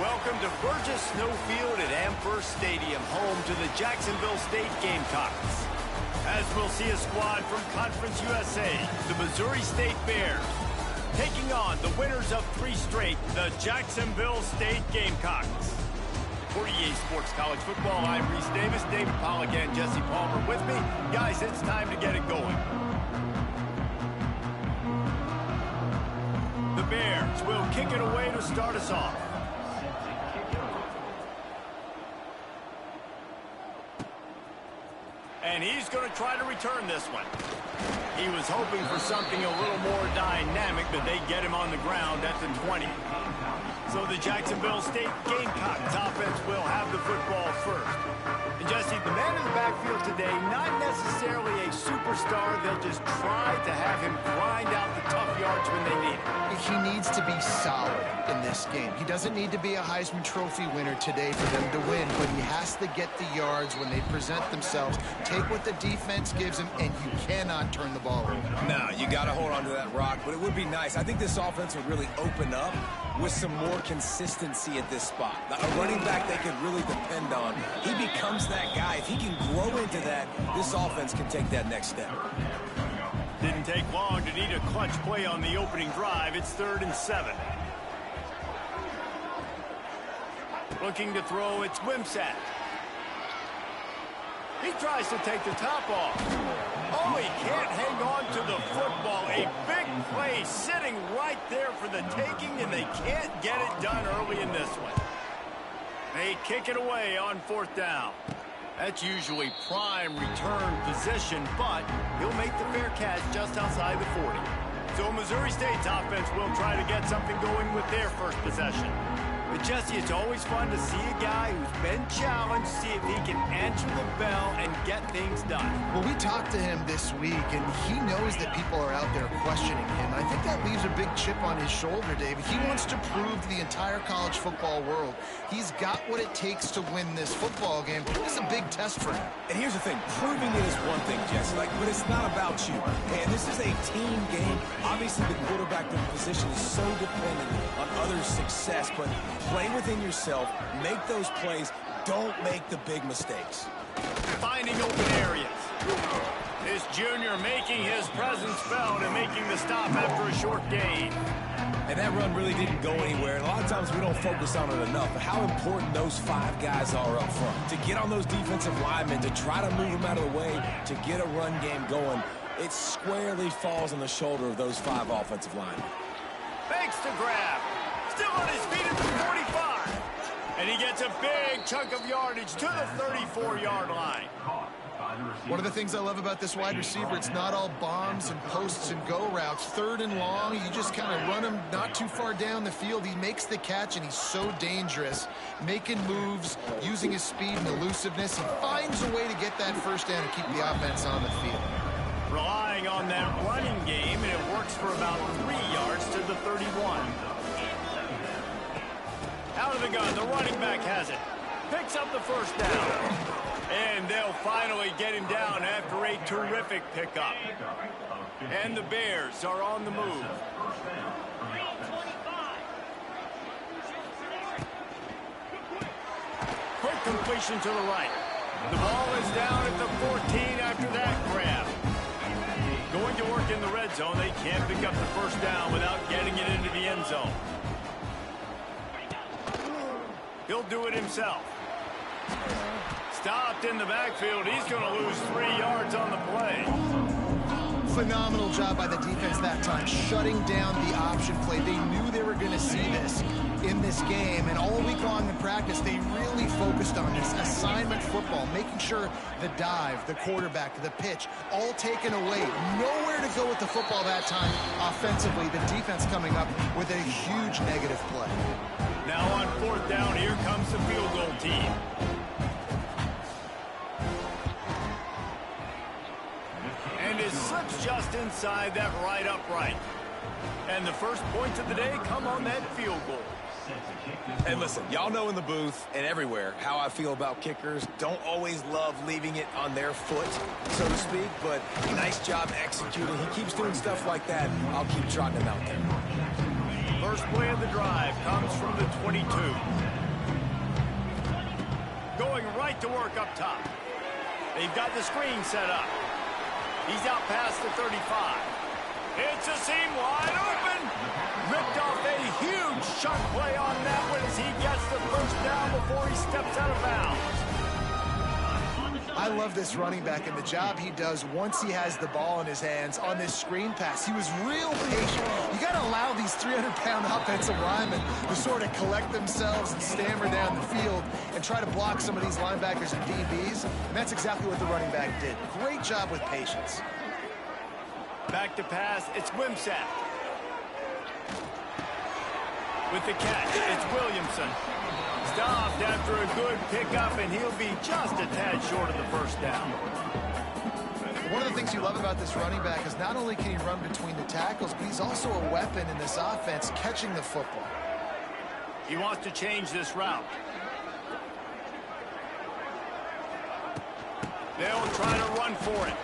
Welcome to Burgess Snowfield at Amherst Stadium, home to the Jacksonville State Gamecocks. As we'll see a squad from Conference USA, the Missouri State Bears, taking on the winners of 3 straight, the Jacksonville State Gamecocks. For EA Sports College Football, I'm Reese Davis, David Pollack, and Jesse Palmer with me. Guys, it's time to get it going. The Bears will kick it away to start us off. And he's going to try to return this one. He was hoping for something a little more dynamic, but they get him on the ground at the 20. So the Jacksonville State Gamecocks offense will have the football first. And Jesse, the man in the backfield today, not necessarily a superstar. They'll just try to have him grind out the tough yards when they need it. He needs to be solid in this game. He doesn't need to be a Heisman Trophy winner today for them to win, but he has to get the yards when they present themselves. Take what the defense gives him, and you cannot turn the ball over. No, you got to hold on to that rock, but it would be nice. I think this offense would really open up with some more consistency at this spot. A running back they could really depend on. He becomes that guy. If he can grow into that, this offense can take that next step. Didn't take long to need a clutch play on the opening drive. It's 3rd and 7. Looking to throw, it's Wimsatt. He tries to take the top off. Oh, he can't hang on to the football. A big play sitting right there for the taking, and they can't get it done early in this one. They kick it away on 4th down. That's usually prime return position, but he'll make the fair catch just outside the 40. So Missouri State's offense will try to get something going with their first possession. But Jesse, it's always fun to see a guy who's been challenged, see if he can answer the bell and get things done. Well, we talked to him this week, and he knows that people are out there questioning him. I think that leaves a big chip on his shoulder, David. He wants to prove to the entire college football world he's got what it takes to win this football game. This is a big test for him. And here's the thing, proving it is one thing, Jesse, but it's not about you. And this is a team game. Obviously, the quarterback position is so dependent on others' success, but play within yourself, make those plays, don't make the big mistakes. Finding open areas. This junior making his presence felt and making the stop after a short gain. And that run really didn't go anywhere. And a lot of times we don't focus on it enough, but how important those 5 guys are up front. To get on those defensive linemen, to try to move them out of the way, to get a run game going, it squarely falls on the shoulder of those 5 offensive linemen. Fakes to grab. Still on his feet at the 45. And he gets a big chunk of yardage to the 34-yard line. One of the things I love about this wide receiver, it's not all bombs and posts and go routes. 3rd and long, you just kind of run him not too far down the field. He makes the catch, and he's so dangerous, making moves, using his speed and elusiveness. He finds a way to get that first down and keep the offense on the field. Relying on that running game, and it works for about 3 yards to the 31. Out of the gun, the running back has it. Picks up the first down. And they'll finally get him down after a terrific pickup. And the Bears are on the move. Quick completion to the right. The ball is down at the 14 after that grab. Going to work in the red zone. They can't pick up the first down without getting it into the end zone. He'll do it himself. Stopped in the backfield. He's going to lose 3 yards on the play. Phenomenal job by the defense that time, shutting down the option play. They knew they were going to see this in this game, and all week long in practice, they really focused on this assignment football, making sure the dive, the quarterback, the pitch, all taken away. Nowhere to go with the football that time offensively. The defense coming up with a huge negative play. Now on 4th down, here comes the field goal team. And it slips just inside that right upright. And the first points of the day come on that field goal. And listen, y'all know in the booth and everywhere how I feel about kickers. Don't always love leaving it on their foot, so to speak, but nice job executing. He keeps doing stuff like that. I'll keep trotting him out there. First play of the drive comes from the 22. Going right to work up top. They've got the screen set up. He's out past the 35. It's a seam wide open. Ripped off a huge chunk play on that one as he gets the first down before he steps out of bounds. I love this running back and the job he does once he has the ball in his hands on this screen pass. He was real patient. You got to allow these 300-pound offensive linemen to sort of collect themselves and stammer down the field and try to block some of these linebackers and DBs. And that's exactly what the running back did. Great job with patience. Back to pass, it's Wimsatt. With the catch, it's Williamson. Stopped after a good pickup, and he'll be just a tad short of the first down. One of the things you love about this running back is not only can he run between the tackles, but he's also a weapon in this offense catching the football. He wants to change this route. They'll try to run for it.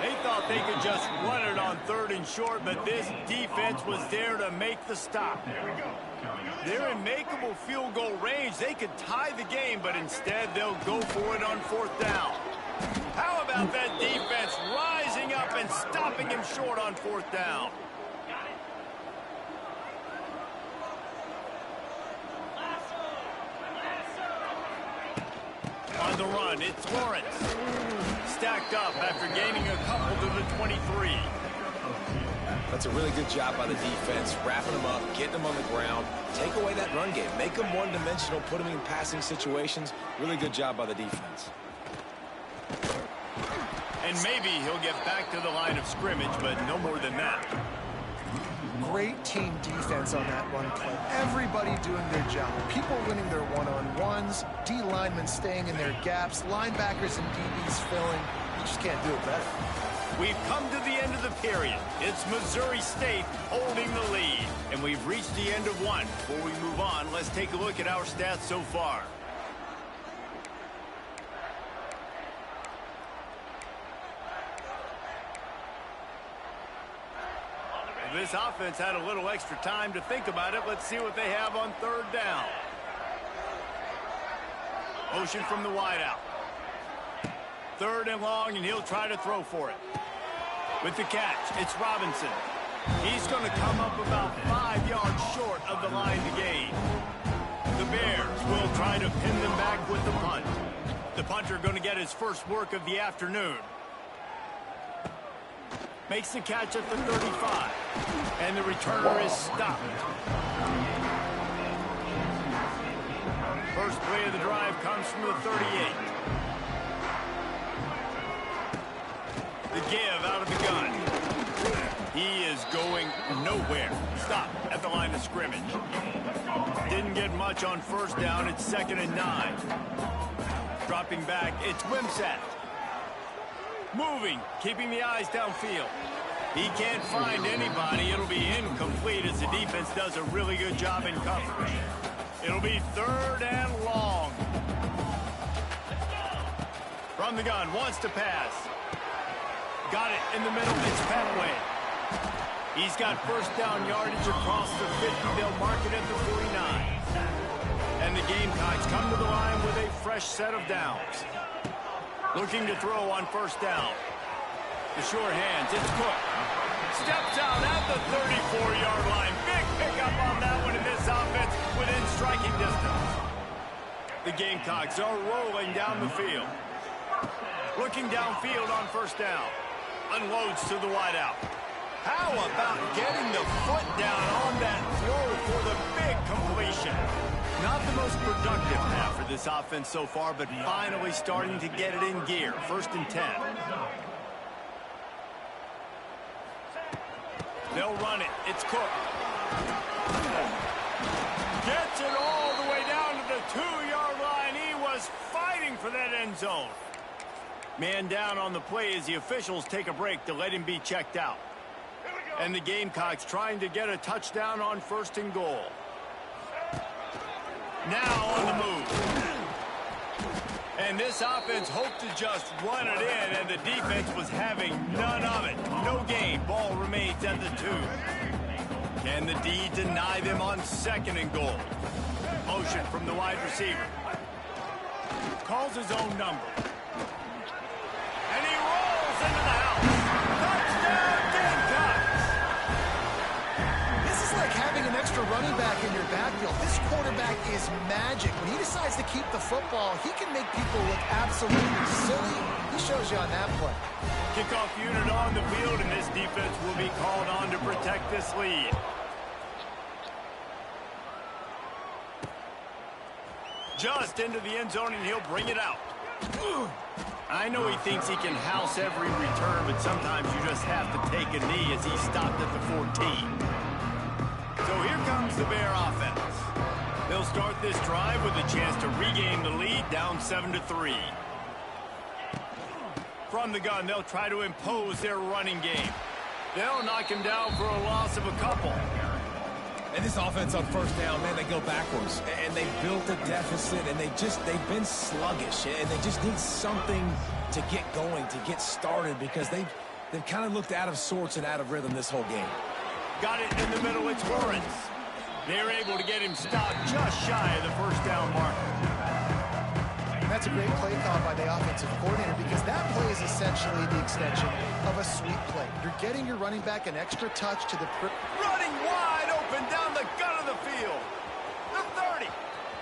They thought they could just run it on 3rd and short, but this defense was there to make the stop. They're in makeable field goal range. They could tie the game, but instead they'll go for it on 4th down. How about that defense rising up and stopping him short on 4th down? On the run, it's Lawrence. Stacked up after gaining a couple to the 23. That's a really good job by the defense, wrapping them up, getting them on the ground. Take away that run game. Make them one-dimensional, put them in passing situations. Really good job by the defense. And maybe he'll get back to the line of scrimmage, but no more than that. Great team defense on that run play. Everybody doing their job. People winning their one-on-ones, D linemen staying in their gaps, linebackers and DBs filling. You just can't do it better. We've come to the end of the period. It's Missouri State holding the lead. And we've reached the end of one. Before we move on, let's take a look at our stats so far. This offense had a little extra time to think about it. Let's see what they have on 3rd down. Motion from the wideout. 3rd and long, and he'll try to throw for it. With the catch, it's Robinson. He's going to come up about 5 yards short of the line to gain. The Bears will try to pin them back with the punt. The punter going to get his first work of the afternoon. Makes the catch at the 35. And the returner is stopped. First play of the drive comes from the 38. The give out of the gun. He is going nowhere. Stop at the line of scrimmage. Didn't get much on 1st down. It's 2nd and 9. Dropping back, it's Wimsatt. Moving, keeping the eyes downfield. He can't find anybody. It'll be incomplete as the defense does a really good job in coverage. It'll be 3rd and long. From the gun, wants to pass. Got it in the middle. It's Petway. He's got 1st down yardage across the 50. They'll mark it at the 49. And the Gamecocks come to the line with a fresh set of downs. Looking to throw on 1st down. The sure hands, it's Cook. Steps out at the 34-yard line. Big pickup on that one in this offense within striking distance. The Gamecocks are rolling down the field. Looking downfield on 1st down. Unloads to the wideout. How about getting the foot down on that throw for the big completion? Not the most productive half for this offense so far, but finally starting to get it in gear. 1st and 10. They'll run it. It's Cook. Gets it all the way down to the 2-yard line. He was fighting for that end zone. Man down on the play as the officials take a break to let him be checked out. And the Gamecocks trying to get a touchdown on 1st and goal. Now on the move. And this offense hoped to just run it in, and the defense was having none of it. No gain. Ball remains at the 2. Can the D deny them on 2nd and goal? Motion from the wide receiver. Calls his own number. And he rolls into the house. Touchdown, Gamecocks! This is like having an extra running back in your backfield. This quarterback is magic. When he decides to keep the football, he can make people look absolutely silly. He shows you on that play. Kickoff unit on the field, and this defense will be called on to protect this lead. Just into the end zone, and he'll bring it out. I know he thinks he can house every return, but sometimes you just have to take a knee as he stopped at the 14. So here comes the Bear offense. They'll start this drive with a chance to regain the lead, down 7-3. From the gun, they'll try to impose their running game. They'll knock him down for a loss of a couple. And this offense on 1st down, man, they go backwards. And they built a deficit, and they've been sluggish. And they just need something to get going, to get started, because they've kind of looked out of sorts and out of rhythm this whole game. Got it in the middle, it's Lawrence. They're able to get him stopped just shy of the 1st down marker. That's a great play call by the offensive coordinator, because that play is essentially the extension of a sweep play. You're getting your running back an extra touch to the... Running wide open down the gut of the field. The 30,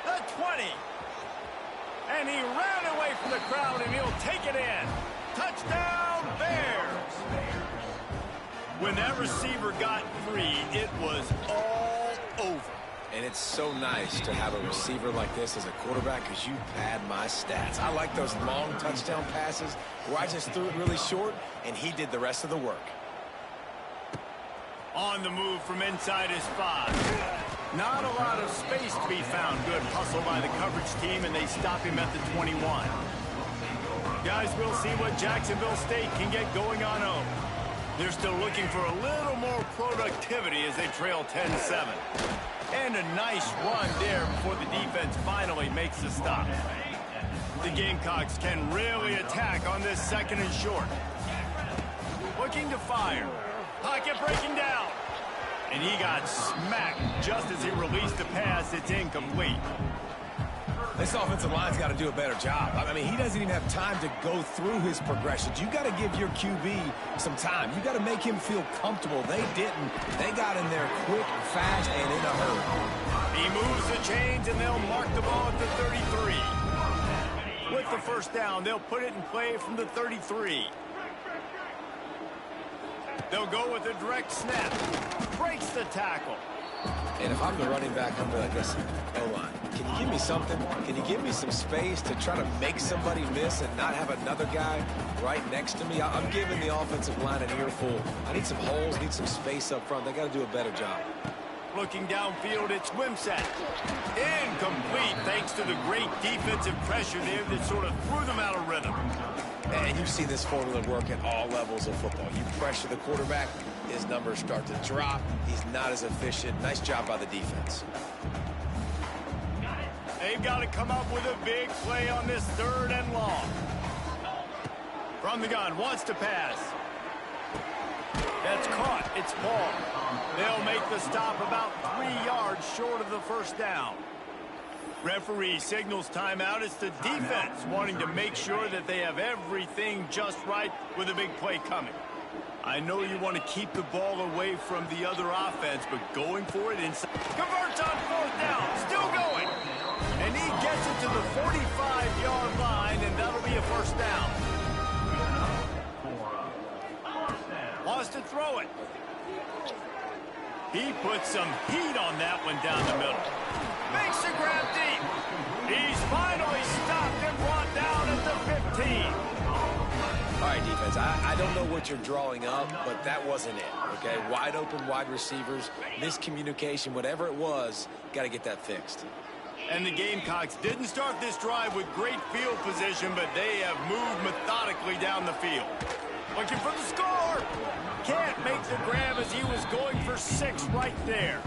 the 20. And he ran away from the crowd, and he'll take it in. Touchdown, Bears. When that receiver got free, it was all over. And it's so nice to have a receiver like this as a quarterback, because you pad my stats. I like those long touchdown passes where I just threw it really short, and he did the rest of the work. On the move from inside his 5. Not a lot of space to be found. Good hustle by the coverage team, and they stop him at the 21. Guys, we'll see what Jacksonville State can get going on home. They're still looking for a little more productivity as they trail 10-7. And a nice run there before the defense finally makes the stop. The Gamecocks can really attack on this 2nd and short. Looking to fire. Pocket breaking down. And he got smacked just as he released the pass. It's incomplete. This offensive line's got to do a better job. I mean, he doesn't even have time to go through his progressions. You got to give your QB some time. You got to make him feel comfortable. They didn't. They got in there quick, fast, and in a hurry. He moves the chains, and they'll mark the ball at the 33. With the 1st down, they'll put it in play from the 33. They'll go with a direct snap. Breaks the tackle. And if I'm the running back, I'm like, listen, O-line, can you give me something? Can you give me some space to try to make somebody miss and not have another guy right next to me? I'm giving the offensive line an earful. I need some holes, need some space up front. They got to do a better job. Looking downfield, it's Wimsatt. Incomplete, thanks to the great defensive pressure there that sort of threw them out of rhythm. And you've seen this formula work at all levels of football. You pressure the quarterback, his numbers start to drop. He's not as efficient. Nice job by the defense. They've got to come up with a big play on this 3rd and long. From the gun, wants to pass. That's caught. It's Paul. They'll make the stop about 3 yards short of the 1st down. Referee signals timeout. It's the defense wanting to make sure that they have everything just right with a big play coming. I know you want to keep the ball away from the other offense, but going for it inside. Converts on 4th down. Still going. And he gets it to the 45-yard line, and that'll be a 1st down. Wants to throw it. He puts some heat on that one down the middle. Makes the grab deep. He's finally stopped and brought down at the 15. All right, defense, I don't know what you're drawing up, but that wasn't it, okay? Wide open wide receivers, miscommunication, whatever it was, got to get that fixed. And the Gamecocks didn't start this drive with great field position, but they have moved methodically down the field. Looking for the score. Can't make the grab as he was going for 6 right there.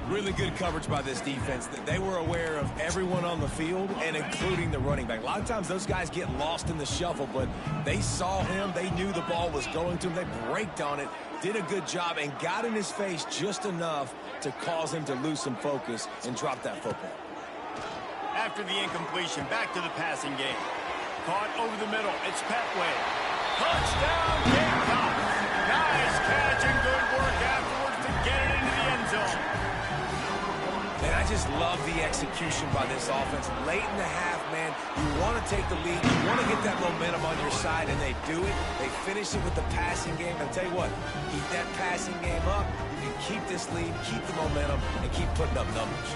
Really good coverage by this defense. They were aware of everyone on the field and including the running back. A lot of times those guys get lost in the shuffle, but they saw him. They knew the ball was going to him. They braked on it, did a good job, and got in his face just enough to cause him to lose some focus and drop that football. After the incompletion, back to the passing game. Caught over the middle. It's Petway. Touchdown, Gamecocks. Nice catch and good work afterwards to get it into the end zone. And I just love the execution by this offense. Late in the half, man, you want to take the lead. You want to get that momentum on your side, and they do it. They finish it with the passing game. I'll tell you what, keep that passing game up. You can keep this lead, keep the momentum, and keep putting up numbers.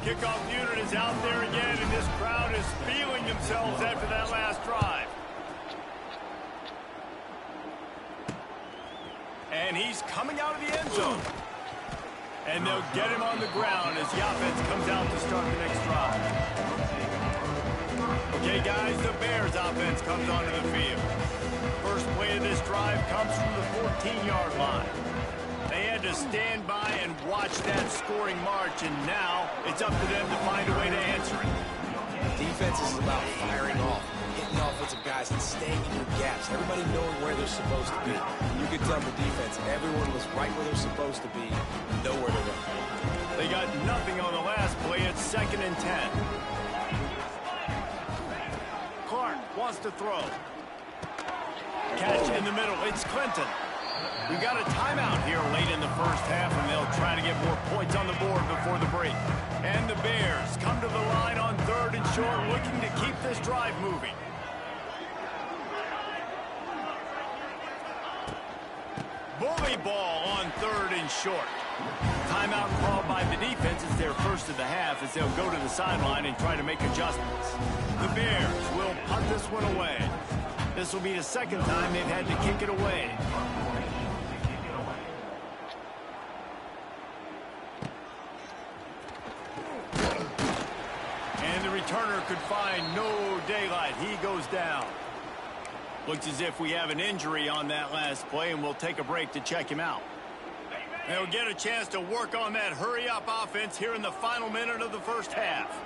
Kickoff unit is out there again, and this crowd is feeling themselves after that last drive. And he's coming out of the end zone. And they'll get him on the ground as the offense comes out to start the next drive. Okay, guys, the Bears offense comes onto the field. First play of this drive comes from the 14-yard line. They had to stand by and watch that scoring march, and now it's up to them to find a way to answer it. Defense is about firing off, hitting the offensive guys, and staying in your gaps. Everybody knowing where they're supposed to be. You could tell the defense, everyone was right where they're supposed to be, nowhere to run. They got nothing on the last play. It's 2nd and 10. Clark wants to throw. Catch in the middle. It's Clinton. We've got a timeout here late in the first half, and they'll try to get more points on the board before the break. And the Bears come to the line on 3rd and short, looking to keep this drive moving. Bully ball on 3rd and short. Timeout called by the defense. It's their first of the half as they'll go to the sideline and try to make adjustments. The Bears will punt this one away. This will be the 2nd time they've had to kick it away. Returner could find no daylight. He goes down. Looks as if we have an injury on that last play, and we'll take a break to check him out. They'll get a chance to work on that hurry-up offense here in the final minute of the first half.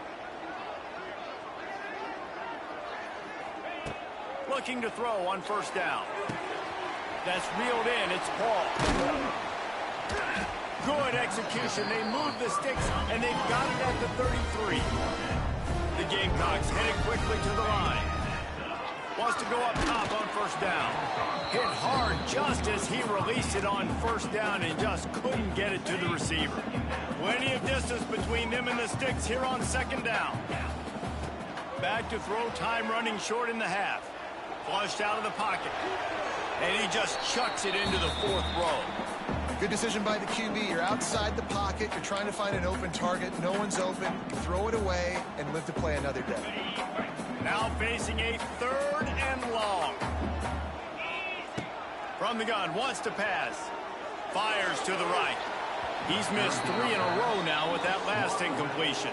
Looking to throw on 1st down. That's reeled in. It's Paul. Good execution. They move the sticks, and they've got it at the 33. The Gamecocks headed quickly to the line. Wants to go up top on 1st down. Hit hard just as he released it on 1st down and just couldn't get it to the receiver. Plenty of distance between them and the sticks here on 2nd down. Back to throw, time running short in the half. Flushed out of the pocket. And he just chucks it into the 4th row. Good decision by the QB. You're outside the pocket. You're trying to find an open target. No one's open. Throw it away and live to play another day. Now facing a 3rd and long. From the gun, wants to pass. Fires to the right. He's missed 3 in a row now with that last incompletion.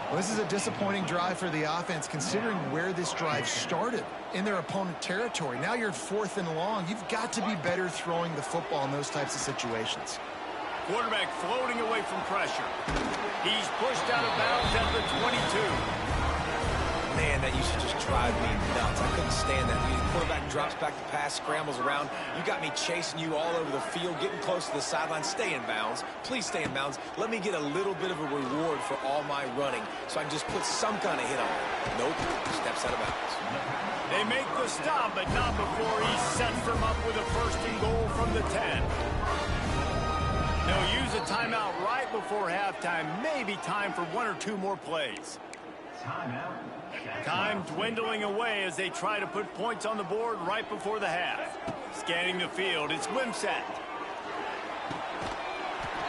Well, this is a disappointing drive for the offense, considering where this drive started, in their opponent territory. Now you're 4th and long. You've got to be better throwing the football in those types of situations. Quarterback floating away from pressure. He's pushed out of bounds at the 22. Man, that used to just drive me nuts. I couldn't stand that. The quarterback drops back to pass, scrambles around. You got me chasing you all over the field, getting close to the sideline. Stay in bounds. Please stay in bounds. Let me get a little bit of a reward for all my running so I can just put some kind of hit on it. Nope, steps out of bounds. They make the stop, but not before he sets them up with a 1st and goal from the 10. They'll use a timeout right before halftime. Maybe time for 1 or 2 more plays. Time dwindling away as they try to put points on the board right before the half. Scanning the field, it's Wimsatt.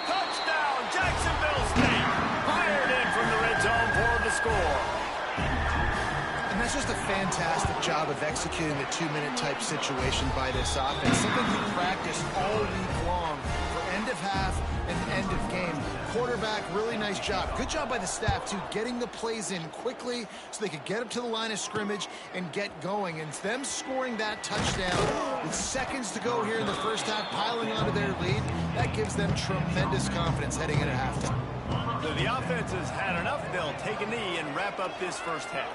Touchdown, Jacksonville State. Fired in from the red zone for the score. And that's just a fantastic job of executing the 2-minute type situation by this offense. Something he practiced all week long for end of half and end of game. quarterback, really nice job. Good job by the staff, too, getting the plays in quickly so they could get up to the line of scrimmage and get going. And them scoring that touchdown with seconds to go here in the first half, piling onto their lead, that gives them tremendous confidence heading into halftime. So the offense has had enough. They'll take a knee and wrap up this first half.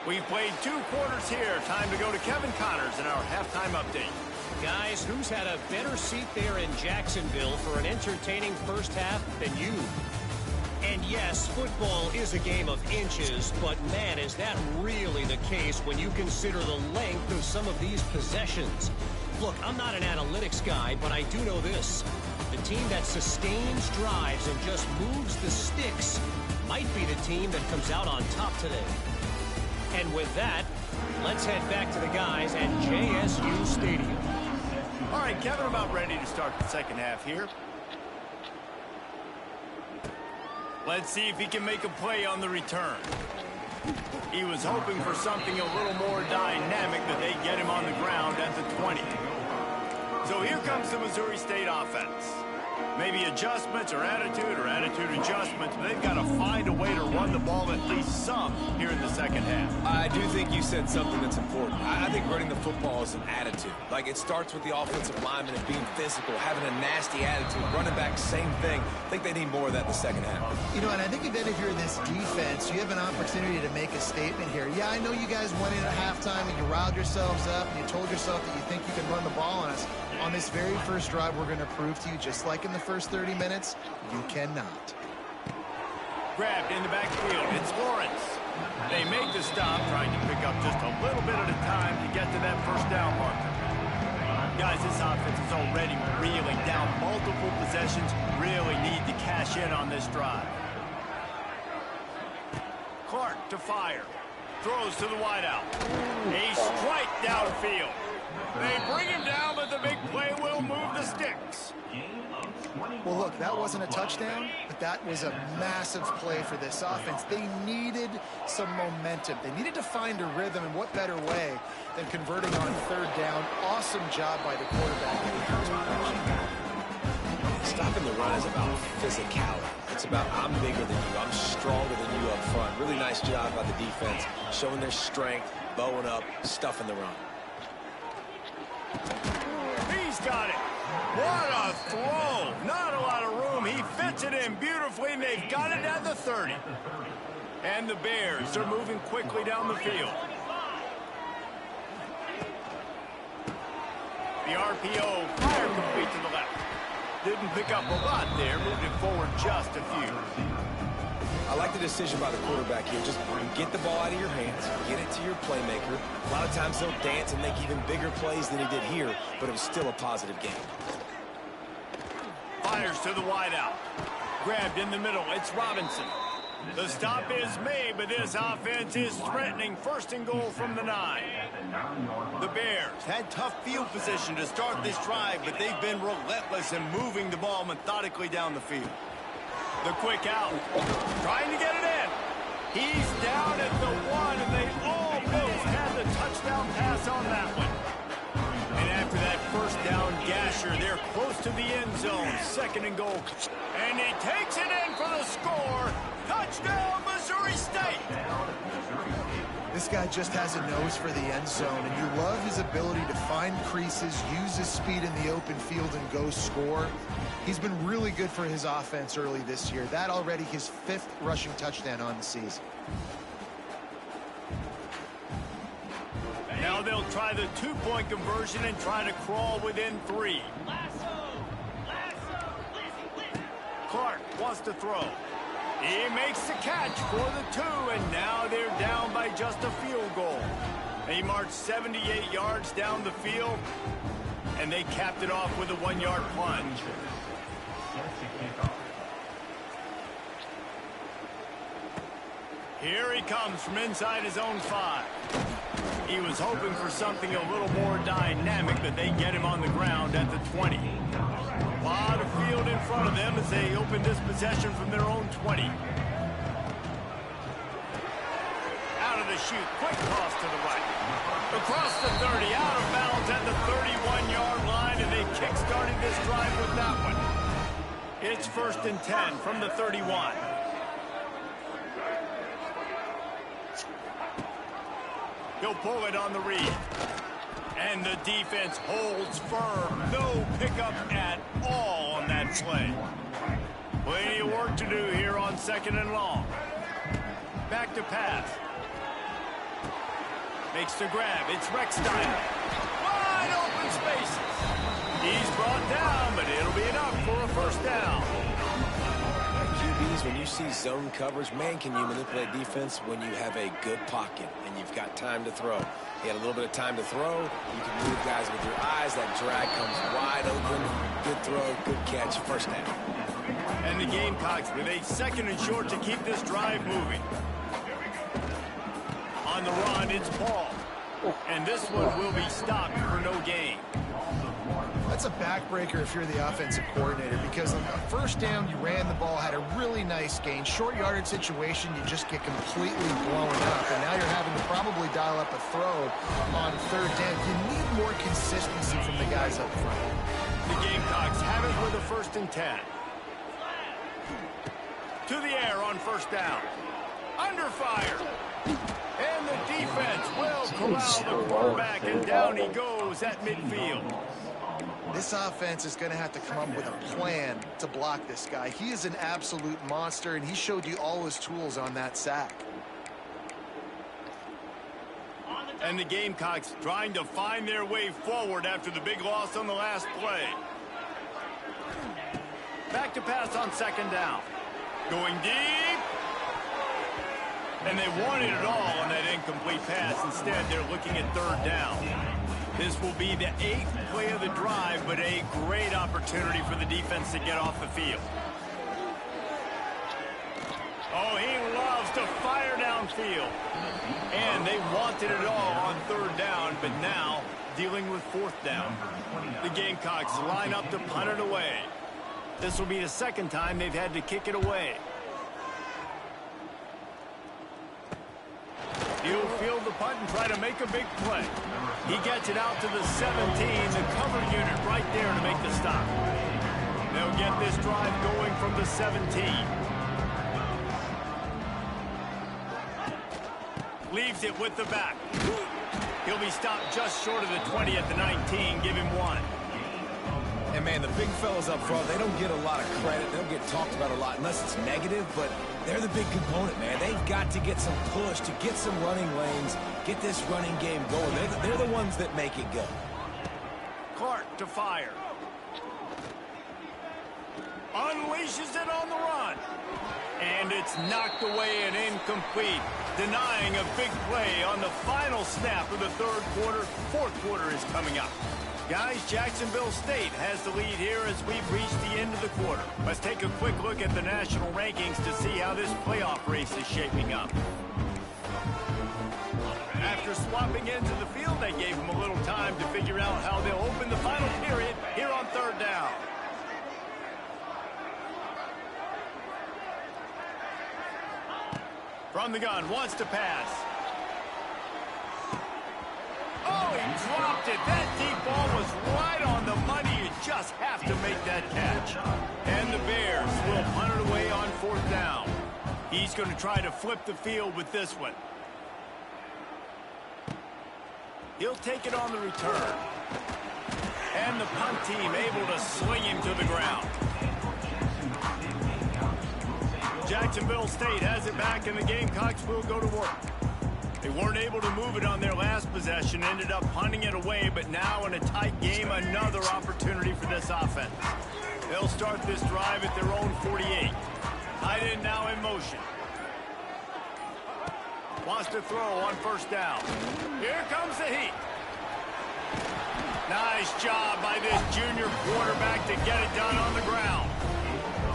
We've played 2 quarters here. Time to go to Kevin Connors in our halftime update. Guys, who's had a better seat there in Jacksonville for an entertaining first half than you? And yes, football is a game of inches, but man, is that really the case when you consider the length of some of these possessions. Look, I'm not an analytics guy, but I do know this. The team that sustains drives and just moves the sticks might be the team that comes out on top today. And with that, let's head back to the guys at JSU Stadium. All right, Kevin, about ready to start the second half here. Let's see if he can make a play on the return. He was hoping for something a little more dynamic, that they get him on the ground at the 20. So here comes the Missouri State offense. Maybe adjustments or attitude adjustments. They've got to find a way to run the ball at least some here in the second half. I do think you said something that's important. I think running the football is an attitude. Like, it starts with the offensive lineman and being physical, having a nasty attitude. Running back, same thing. I think they need more of that in the second half. You know, and I think that if you're this defense, you have an opportunity to make a statement here. Yeah, I know you guys went in at halftime and you riled yourselves up and you told yourself that you think you can run the ball on us. On this very first drive, we're going to prove to you, just like in the first 30 minutes, you cannot. Grabbed in the backfield. It's Lawrence. They make the stop, trying to pick up just a little bit at a time to get to that first down marker. Guys, this offense is already reeling down multiple possessions. Really need to cash in on this drive. Clark to fire. Throws to the wideout. A strike downfield. They bring him down, but the big play will move the sticks. Well, look, that wasn't a touchdown, but that was a massive play for this offense. They needed some momentum. They needed to find a rhythm, and what better way than converting on third down. Awesome job by the quarterback. Stopping the run is about physicality. It's about, I'm bigger than you, I'm stronger than you up front. Really nice job by the defense, showing their strength, bowing up, stuffing the run. He's got it. What a throw. Not a lot of room. He fits it in beautifully, and they've got it at the 30. And the Bears are moving quickly down the field. The RPO, fire complete to the left. Didn't pick up a lot there, moved it forward just a few. I like the decision by the quarterback here. Just get the ball out of your hands, get it to your playmaker. A lot of times they'll dance and make even bigger plays than he did here, but it was still a positive game. Fires to the wideout. Grabbed in the middle. It's Robinson. The stop is made, but this offense is threatening. First and goal from the 9. The Bears had tough field position to start this drive, but they've been relentless in moving the ball methodically down the field. The quick out. Trying to get it in. He's down at the 1, and they almost had the touchdown pass on that one. And after that first down gasher, they're close to the end zone. Second and goal. And he takes it in for the score. Touchdown, Missouri State. This guy just has a nose for the end zone, and you love his ability to find creases, use his speed in the open field, and go score. He's been really good for his offense early this year. That already his 5th rushing touchdown on the season. Now they'll try the 2-point conversion and try to crawl within 3. Clark wants to throw. He makes the catch for the 2, and now they're down by just a field goal. They marched 78 yards down the field, and they capped it off with a 1-yard plunge. Here he comes from inside his own 5. He was hoping for something a little more dynamic, but they get him on the ground at the 20. A lot of field in front of them as they open this possession from their own 20. Out of the shoot. Quick toss to the right. Across the 30, out of bounds at the 31-yard line, and they kick-started this drive with that one. It's 1st and 10 from the 31. He'll pull it on the read. And the defense holds firm. No pickup at all on that play. Plenty of work to do here on 2nd and long. Back to pass. Makes the grab. It's Recksteiner. Wide open spaces. He's brought down, but it'll be enough for a 1st down. QBs, when you see zone coverage, man, can you manipulate defense when you have a good pocket and you've got time to throw. He had a little bit of time to throw. You can move guys with your eyes. That drag comes wide open. Good throw, good catch, 1st down. And the Gamecocks with a 2nd and short to keep this drive moving. On the run, it's Paul. And this one will be stopped for no gain. That's a backbreaker if you're the offensive coordinator, because on the 1st down, you ran the ball, had a really nice gain. Short yardage situation, you just get completely blown up, and now you're having to probably dial up a throw on 3rd down. You need more consistency from the guys up front. The Gamecocks have it with a 1st and 10. To the air on 1st down. Under fire. And the defense will corral the quarterback, and down he goes at midfield. This offense is going to have to come up with a plan to block this guy. He is an absolute monster, and he showed you all his tools on that sack. And the Gamecocks trying to find their way forward after the big loss on the last play. Back to pass on 2nd down. Going deep. And they wanted it all on that incomplete pass. Instead, they're looking at 3rd down. This will be the 8th play of the drive, but a great opportunity for the defense to get off the field. Oh, he loves to fire downfield. And they wanted it all on 3rd down, but now dealing with 4th down. The Gamecocks line up to punt it away. This will be the 2nd time they've had to kick it away. He'll field the punt and try to make a big play. He gets it out to the 17, the cover unit right there to make the stop. They'll get this drive going from the 17. Leaves it with the back. He'll be stopped just short of the 20 at the 19. Give him 1. And, man, the big fellas up front, they don't get a lot of credit. They don't get talked about a lot unless it's negative, but they're the big component, man. They've got to get some push, to get some running lanes, get this running game going. They're the ones that make it go. Clark to fire. Unleashes it on the run. And it's knocked away and incomplete, denying a big play on the final snap of the 3rd quarter. 4th quarter is coming up. Guys, Jacksonville State has the lead here as we've reached the end of the quarter. Let's take a quick look at the national rankings to see how this playoff race is shaping up. After swapping into the field, they gave them a little time to figure out how they'll open the final period here on 3rd down. From the gun, wants to pass. Oh, he dropped it. That deep ball was right on the money. You just have to make that catch. And the Bears will punt it away on 4th down. He's going to try to flip the field with this one. He'll take it on the return. And the punt team able to swing him to the ground. Jacksonville State has it back, and the Gamecocks will go to work. They weren't able to move it on their last possession, ended up punting it away, but now in a tight game, another opportunity for this offense. They'll start this drive at their own 48. Tight end now in motion. Wants to throw on 1st down. Here comes the heat. Nice job by this junior quarterback to get it done on the ground.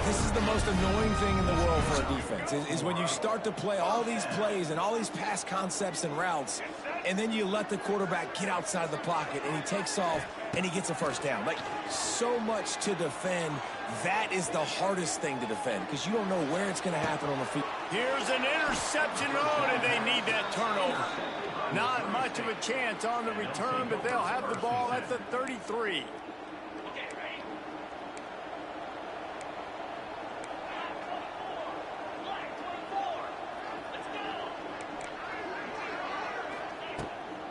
This is the most annoying thing in the world for a defense, is when you start to play all these plays and all these pass concepts and routes, and then you let the quarterback get outside the pocket, and he takes off, and he gets a 1st down. Like, so much to defend. That is the hardest thing to defend, because you don't know where it's going to happen on the field. Here's an interception. Oh, did they need that turnover? Not much of a chance on the return, but they'll have the ball at the 33.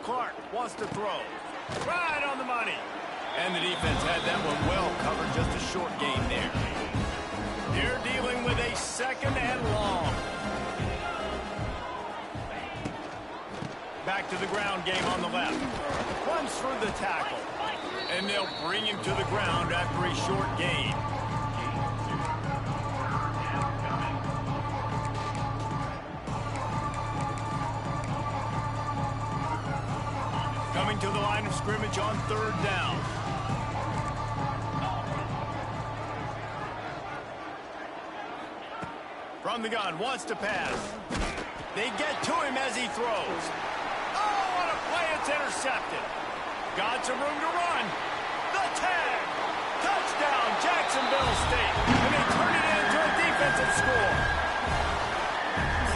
Clark wants to throw. Right on the money. And the defense had that one well covered. Just a short gain there. They're dealing with a second and long. Back to the ground game on the left. Runs through the tackle. And they'll bring him to the ground after a short gain. Coming to the line of scrimmage on third down. From the gun, wants to pass. They get to him as he throws. Oh, what a play, it's intercepted. Got some room to run. The tag. Touchdown, Jacksonville State. And they turn it into a defensive score.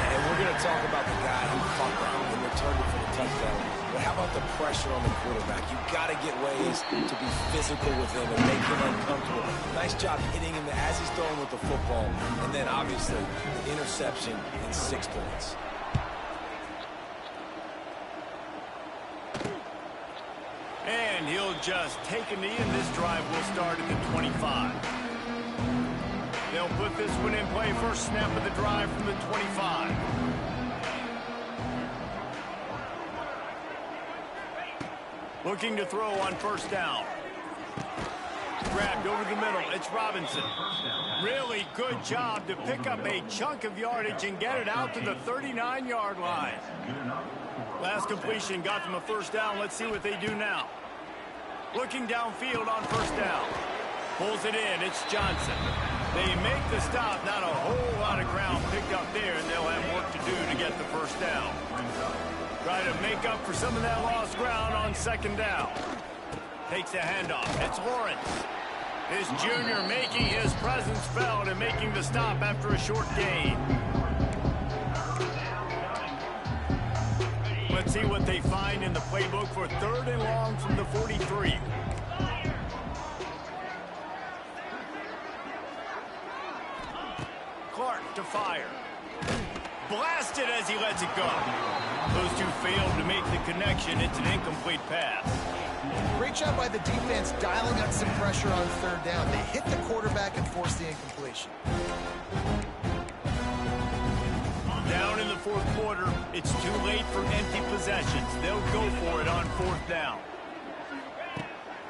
And we're going to talk about the guy who caught that and returned it for the touchdown. But how about the pressure on the quarterback? You've got to get ways to be physical with him and make him uncomfortable. Nice job hitting him as he's throwing with the football. And then, obviously, the interception and 6 points. And he'll just take a knee, and this drive will start at the 25. They'll put this one in play. First snap of the drive from the 25. Looking to throw on first down. Grabbed over the middle. It's Robinson. Really good job to pick up a chunk of yardage and get it out to the 39-yard line. Last completion got them a first down. Let's see what they do now. Looking downfield on first down. Pulls it in. It's Johnson. They make the stop. Not a whole lot of ground picked up there, and they'll have work to do to get the first down. Try to make up for some of that lost ground on second down. Takes a handoff. It's Lawrence. This junior making his presence felt and making the stop after a short gain. Let's see what they find in the playbook for third and long from the 43. Clark to fire. Blasted as he lets it go. Those two failed to make the connection. It's an incomplete pass. Great job by the defense dialing up some pressure on third down. They hit the quarterback and forced the incompletion. Down in the fourth quarter, it's too late for empty possessions. They'll go for it on fourth down.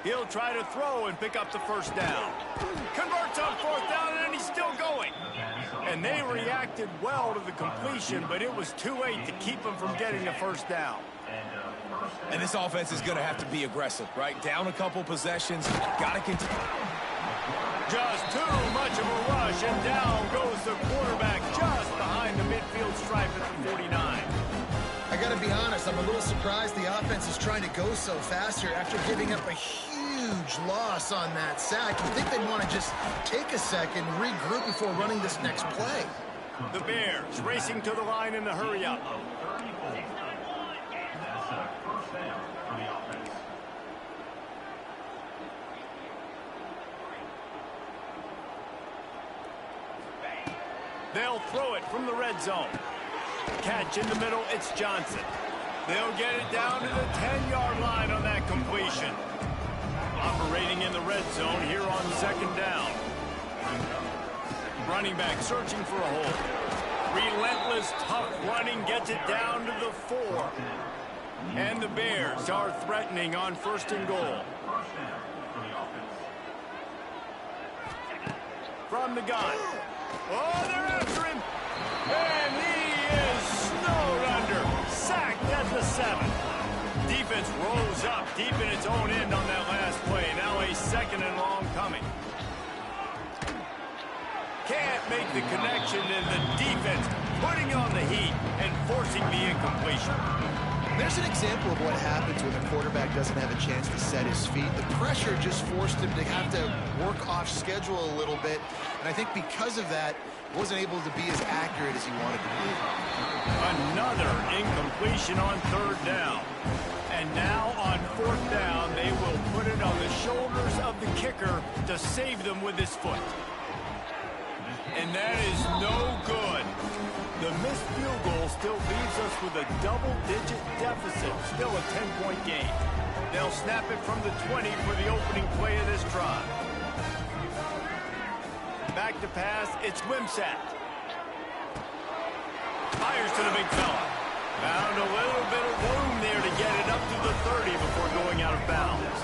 He'll try to throw and pick up the first down. Converts on fourth down, and he's still going. And they reacted well to the completion, but it was too late to keep him from getting the first down. And this offense is going to have to be aggressive, right? Down a couple possessions. Got to continue. Just too much of a rush, and down goes the quarterback just behind the midfield stripe at the 49. I got to be honest, I'm a little surprised the offense is trying to go so fast here after giving up a huge loss on that sack. You think they'd want to just take a second, regroup before running this next play. The Bears racing to the line in the hurry-up. They'll throw it from the red zone. Catch in the middle, it's Johnson. They'll get it down to the 10-yard line on that completion. Operating in the red zone here on second down. Running back searching for a hole. Relentless, tough running gets it down to the 4. And the Bears are threatening on first and goal. From the gun. Oh, they're after him. And he is snowed under. Sacked at the 7. Defense rose up deep in its own end on that last play. Now a second and long coming. Can't make the connection, and the defense putting on the heat and forcing the incompletion. There's an example of what happens when a quarterback doesn't have a chance to set his feet. The pressure just forced him to have to work off schedule a little bit. And I think because of that, wasn't able to be as accurate as he wanted to be. Another incompletion on third down. And now on fourth down, they will put it on the shoulders of the kicker to save them with his foot. And that is no good. The missed field goal still leaves us with a double-digit deficit, still a 10-point game. They'll snap it from the 20 for the opening play of this drive. Back to pass, it's Wimsatt. Fires to the big fella. Found a little bit of room there to get it up to the 30 before going out of bounds.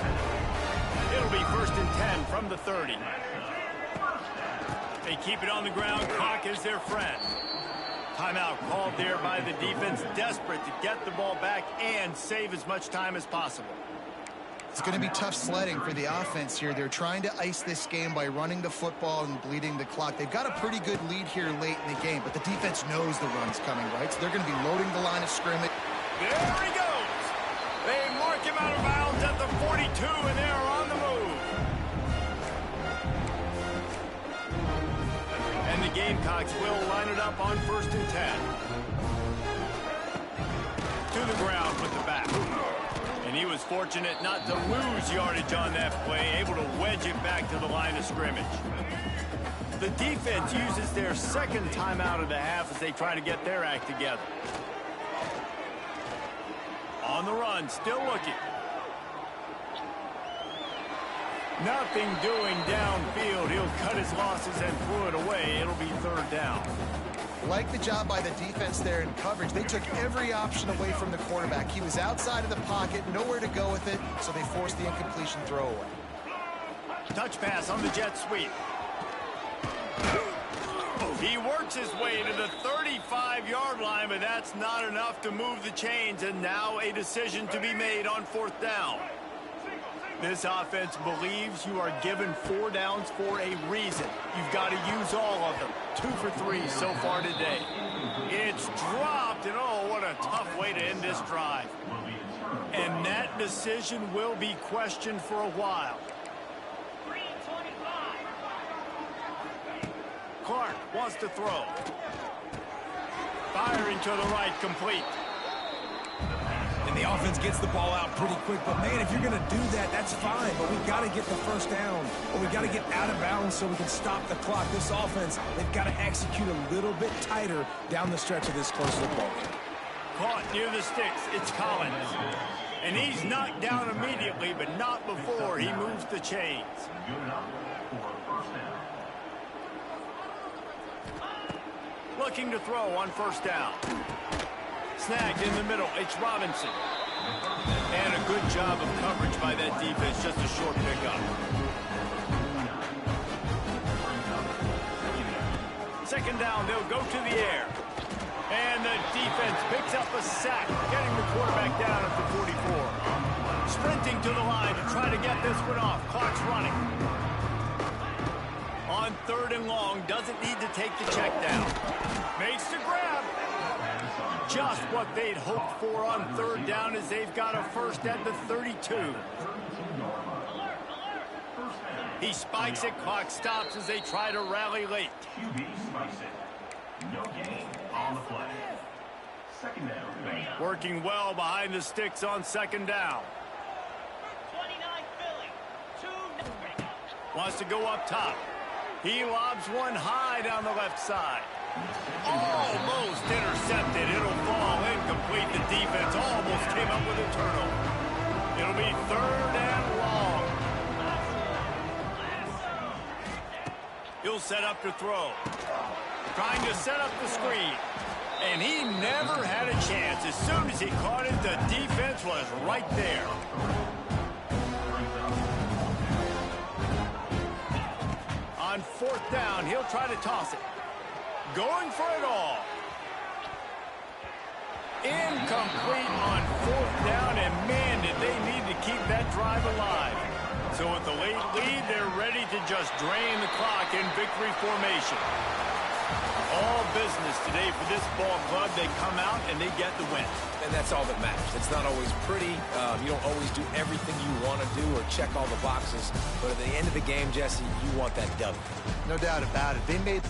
It'll be 1st and 10 from the 30. They keep it on the ground. Clock is their friend. Timeout called there by the defense, desperate to get the ball back and save as much time as possible. It's going to be tough sledding for the offense here. They're trying to ice this game by running the football and bleeding the clock. They've got a pretty good lead here late in the game, but the defense knows the run's coming, right? So they're going to be loading the line of scrimmage. There he goes. They mark him out of bounds at the 42, and they are on the move. And the Gamecocks will line it up on 1st and 10. To the ground with the back. And he was fortunate not to lose yardage on that play, able to wedge it back to the line of scrimmage. The defense uses their second timeout of the half as they try to get their act together. On the run, still looking. Nothing doing downfield. He'll cut his losses and throw it away. It'll be 3rd down. Like the job by the defense there in coverage. They took every option away from the quarterback. He was outside of the pocket, nowhere to go with it, so they forced the incompletion throwaway. Touch pass on the jet sweep. He works his way to the 35-yard line, but that's not enough to move the chains, and now a decision to be made on 4th down. This offense believes you are given 4 downs for a reason. You've got to use all of them. 2 for 3 so far today. It's dropped, and oh, what a tough way to end this drive. And that decision will be questioned for a while. Clark wants to throw. Firing to the right, complete. And the offense gets the ball out pretty quick. But, man, if you're going to do that, that's fine. But we've got to get the 1st down. Or we've got to get out of bounds so we can stop the clock. This offense, they've got to execute a little bit tighter down the stretch of this close football game. Caught near the sticks. It's Collins. And he's knocked down immediately, but not before he moves the chains. Looking to throw on 1st down. Snagged in the middle. It's Robinson. And a good job of coverage by that defense. Just a short pickup. 2nd down. They'll go to the air. And the defense picks up a sack, getting the quarterback down at the 44. Sprinting to the line to try to get this one off. Clock's running. On 3rd and long, doesn't need to take the check down. Makes the grab. Just what they'd hoped for on 3rd down as they've got a 1st at the 32. He spikes it, clock stops as they try to rally late. No gain on the play. 2nd down. Working well behind the sticks on 2nd down. 29 Philly. Wants to go up top. He lobs one high down the left side. Almost intercepted. It'll fall incomplete. The defense almost came up with a turnover. It'll be 3rd and long. He'll set up to throw. Trying to set up the screen. And he never had a chance. As soon as he caught it, the defense was right there. On 4th down, he'll try to toss it. Going for it all. Incomplete on 4th down, and man, did they need to keep that drive alive. So with the late lead, they're ready to just drain the clock in victory formation. All business today for this ball club. They come out and they get the win. And that's all that matters. It's not always pretty. You don't always do everything you want to do or check all the boxes. But at the end of the game, Jesse, you want that W. No doubt about it. They made